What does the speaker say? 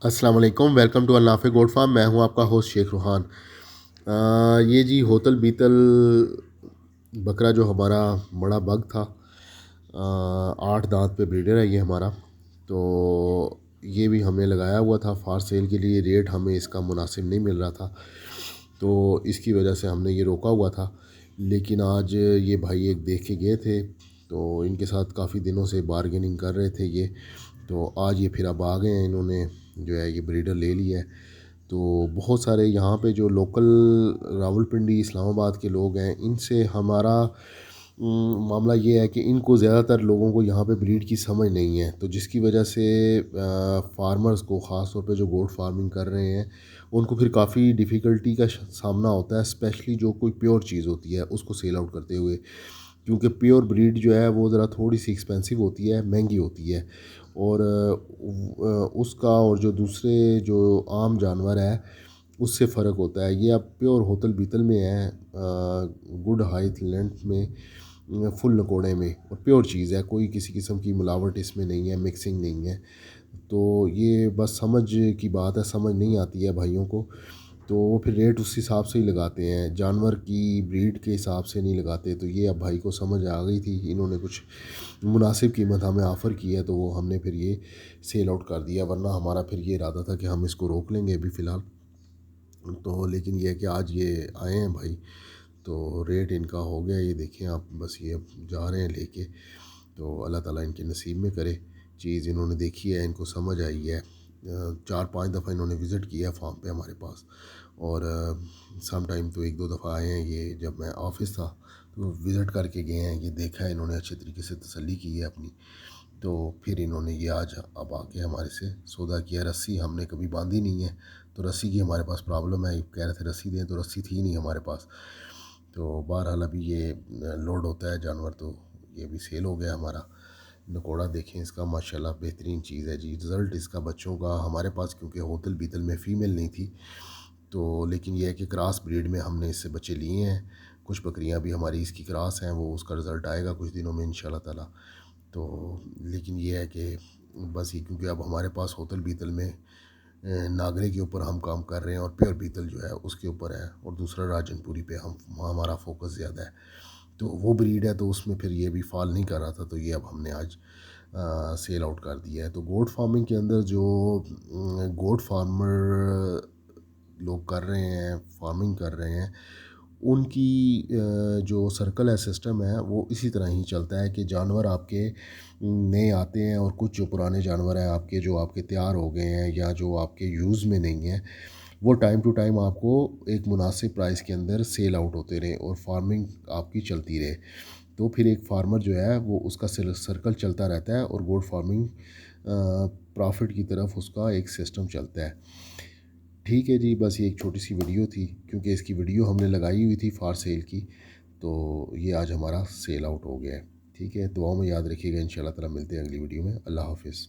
السلام علیکم، welcome to النافع good form. میں ہوں آپ کا ہوسٹ شیخ روحان. یہ جی ہوتل بیتل بکرا جو ہمارا بڑا بگ تھا، 8 دانت پہ بریڈر ہے یہ ہمارا. تو یہ بھی ہم نے لگایا ہوا تھا فار سیل کے لیے. ریٹ ہمیں اس کا مناسب نہیں مل رہا تھا، تو اس کی وجہ سے ہم نے یہ روکا ہوا تھا. لیکن آج یہ بھائی ایک دیکھ کے گئے تھے، تو ان کے ساتھ کافی دنوں سے بارگیننگ کر رہے تھے یہ. تو آج یہ پھر اب آ گئے ہیں، انہوں نے جو ہے یہ بریڈر لے لی ہے. تو بہت سارے یہاں پہ جو لوکل راول پنڈی اسلام آباد کے لوگ ہیں، ان سے ہمارا معاملہ یہ ہے کہ ان کو زیادہ تر لوگوں کو یہاں پہ بریڈ کی سمجھ نہیں ہے. تو جس کی وجہ سے فارمرز کو، خاص طور پہ جو گوٹ فارمنگ کر رہے ہیں، ان کو پھر کافی ڈیفیکلٹی کا سامنا ہوتا ہے، اسپیشلی جو کوئی پیور چیز ہوتی ہے اس کو سیل آؤٹ کرتے ہوئے. کیونکہ پیور بریڈ جو ہے وہ ذرا تھوڑی سی ایکسپینسو ہوتی ہے، مہنگی ہوتی ہے. اور اس کا اور جو دوسرے جو عام جانور ہے اس سے فرق ہوتا ہے. یہ اب پیور ہوتل بیتل میں ہے، گڈ ہائٹ لینتھ میں، فل نکوڑے میں، اور پیور چیز ہے. کوئی کسی قسم کی ملاوٹ اس میں نہیں ہے، مکسنگ نہیں ہے. تو یہ بس سمجھ کی بات ہے، سمجھ نہیں آتی ہے بھائیوں کو. تو وہ پھر ریٹ اس حساب سے ہی لگاتے ہیں، جانور کی بریڈ کے حساب سے نہیں لگاتے. تو یہ اب بھائی کو سمجھ آ گئی تھی، انہوں نے کچھ مناسب قیمت ہمیں آفر کی ہے، تو وہ ہم نے پھر یہ سیل آؤٹ کر دیا. ورنہ ہمارا پھر یہ ارادہ تھا کہ ہم اس کو روک لیں گے ابھی فی الحال. تو لیکن یہ ہے کہ آج یہ آئے ہیں بھائی، تو ریٹ ان کا ہو گیا. یہ دیکھیں آپ، بس یہ اب جا رہے ہیں لے کے. تو اللہ تعالیٰ ان کے نصیب میں کرے چیز. انہوں نے دیکھی ہے، ان کو سمجھ آئی ہے. 4-5 دفعہ انہوں نے وزٹ کیا فارم پہ ہمارے پاس، اور سم ٹائم تو 1-2 دفعہ آئے ہیں. یہ جب میں آفس تھا تو وزٹ کر کے گئے ہیں. یہ دیکھا ہے انہوں نے، اچھے طریقے سے تسلی کی ہے اپنی. تو پھر انہوں نے یہ آج اب آ کے ہمارے سے سودا کیا. رسی ہم نے کبھی باندھی نہیں ہے، تو رسی کی ہمارے پاس پرابلم ہے. کہہ رہے تھے رسی دیں، تو رسی تھی نہیں ہمارے پاس. تو بہرحال ابھی یہ لوڈ ہوتا ہے جانور، تو یہ بھی سیل ہو گیا ہمارا. نکوڑا دیکھیں اس کا، ماشاءاللہ بہترین چیز ہے جی. رزلٹ اس کا بچوں کا ہمارے پاس، کیونکہ ہوتل بیتل میں فیمیل نہیں تھی، تو لیکن یہ ہے کہ کراس بریڈ میں ہم نے اس سے بچے لیے ہیں. کچھ بکریاں بھی ہماری اس کی کراس ہیں، وہ اس کا رزلٹ آئے گا کچھ دنوں میں انشاءاللہ تعالی. تو لیکن یہ ہے کہ بس یہ، کیونکہ اب ہمارے پاس ہوتل بیتل میں ناگرے کے اوپر ہم کام کر رہے ہیں، اور پیور بیتل جو ہے اس کے اوپر ہے، اور دوسرا راجن پوری پہ ہمارا فوکس زیادہ ہے. تو وہ بریڈ ہے، تو اس میں پھر یہ بھی فال نہیں کر رہا تھا. تو یہ اب ہم نے آج سیل آؤٹ کر دیا ہے. تو گوٹ فارمنگ کے اندر جو گوٹ فارمر لوگ کر رہے ہیں، فارمنگ کر رہے ہیں، ان کی جو سرکل ہے، سسٹم ہے، وہ اسی طرح ہی چلتا ہے کہ جانور آپ کے نئے آتے ہیں، اور کچھ جو پرانے جانور ہیں آپ کے، جو آپ کے تیار ہو گئے ہیں یا جو آپ کے یوز میں نہیں ہیں، وہ ٹائم ٹو ٹائم آپ کو ایک مناسب پرائس کے اندر سیل آؤٹ ہوتے رہے، اور فارمنگ آپ کی چلتی رہے. تو پھر ایک فارمر جو ہے وہ اس کا سرکل چلتا رہتا ہے، اور گوٹ فارمنگ پرافٹ کی طرف اس کا ایک سسٹم چلتا ہے. ٹھیک ہے جی، بس یہ ایک چھوٹی سی ویڈیو تھی، کیونکہ اس کی ویڈیو ہم نے لگائی ہوئی تھی فار سیل کی. تو یہ آج ہمارا سیل آؤٹ ہو گیا ہے. ٹھیک ہے، دعاؤں میں یاد رکھیے گا. انشاءاللہ تعالی ملتے ہیں اگلی ویڈیو میں. اللہ حافظ.